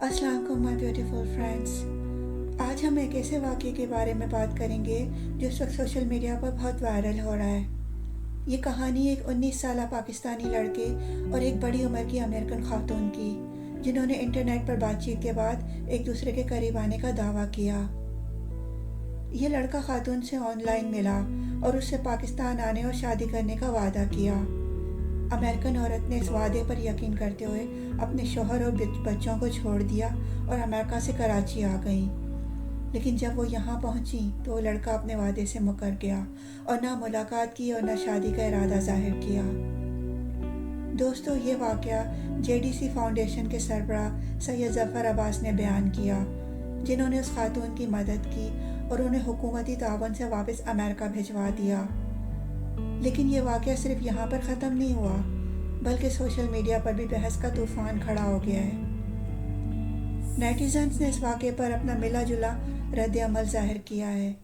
अस्सलाम वालेकुम my beautiful friends. आज हम एक ऐसे वाक़ये के बारे में बात करेंगे जो इस वक्त सोशल मीडिया पर बहुत वायरल हो रहा है। ये कहानी एक 19 साला पाकिस्तानी लड़के और एक बड़ी उम्र की अमेरिकन खातून की, जिन्होंने इंटरनेट पर बातचीत के बाद एक दूसरे के करीब आने का दावा किया। ये लड़का खातून से ऑनलाइन मिला और उससे पाकिस्तान आने और शादी करने का वादा किया। अमेरिकन औरत ने इस वादे पर यकीन करते हुए अपने शौहर और बच्चों को छोड़ दिया और अमेरिका से कराची आ गई। लेकिन जब वो यहाँ पहुँची तो वो लड़का अपने वादे से मुकर गया और ना मुलाकात की और ना शादी का इरादा जाहिर किया। दोस्तों, ये वाक़या जेडीसी फाउंडेशन के सरबराह सैयद ज़फ़र अब्बास ने बयान किया, जिन्होंने उस खातून की मदद की और उन्हें हुकूमती तावन से वापस अमेरिका भिजवा दिया। लेकिन ये वाक़या सिर्फ यहाँ पर ख़त्म नहीं हुआ, बल्कि सोशल मीडिया पर भी बहस का तूफ़ान खड़ा हो गया है। नेटिज़न्स ने इस वाक़े पर अपना मिला जुला रद्द अमल ज़ाहिर किया है।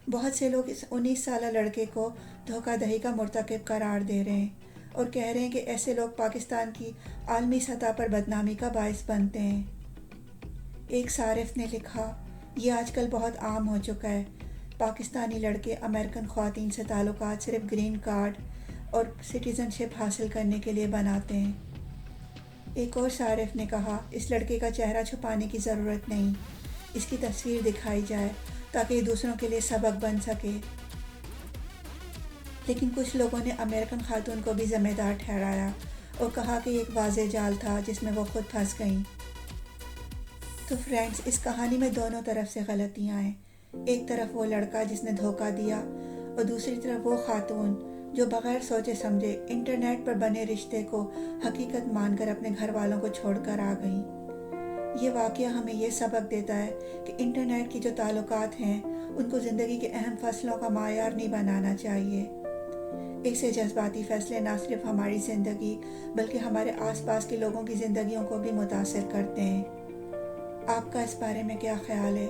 बहुत से लोग इस 19 साला लड़के को धोखाधड़ी का मुर्तकिब करार दे रहे हैं और कह रहे हैं कि ऐसे लोग पाकिस्तान की आलमी सतह पर बदनामी का बाइस बनते हैं। एक सारिफ ने लिखा, ये आजकल बहुत आम हो चुका है। पाकिस्तानी लड़के अमेरिकन ख़वातीन से ताल्लुकात सिर्फ ग्रीन कार्ड और सिटीज़नशिप हासिल करने के लिए बनाते हैं। एक और सारिफ ने कहा, इस लड़के का चेहरा छुपाने की ज़रूरत नहीं, इसकी तस्वीर दिखाई जाए ताकि दूसरों के लिए सबक बन सके। लेकिन कुछ लोगों ने अमेरिकन खातून को भी ज़िम्मेदार ठहराया और कहा कि एक वाज़ेह जाल था जिसमें वो खुद फंस गईं। तो फ्रेंड्स, इस कहानी में दोनों तरफ से गलतियाँ हैं। एक तरफ वो लड़का जिसने धोखा दिया और दूसरी तरफ वो खातून जो बग़ैर सोचे समझे इंटरनेट पर बने रिश्ते को हकीकत मानकर अपने घर वालों को छोड़कर आ गई। ये वाक़या हमें ये सबक देता है कि इंटरनेट की जो ताल्लुकात हैं उनको ज़िंदगी के अहम फैसलों का मायार नहीं बनाना चाहिए। इससे जज्बाती फ़ैसले ना सिर्फ हमारी ज़िंदगी बल्कि हमारे आसपास के लोगों की ज़िंदगियों को भी मुतासिर करते हैं। आपका इस बारे में क्या ख्याल है?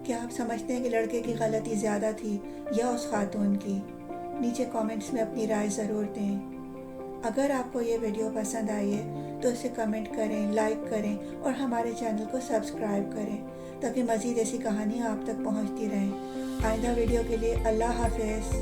क्या आप समझते हैं कि लड़के की गलती ज़्यादा थी या उस खातून की? नीचे कमेंट्स में अपनी राय ज़रूर दें। अगर आपको ये वीडियो पसंद आई है तो इसे कमेंट करें, लाइक करें और हमारे चैनल को सब्सक्राइब करें ताकि मज़ीद ऐसी कहानियाँ आप तक पहुँचती रहें। आइंदा वीडियो के लिए अल्लाह हाफ़िज़।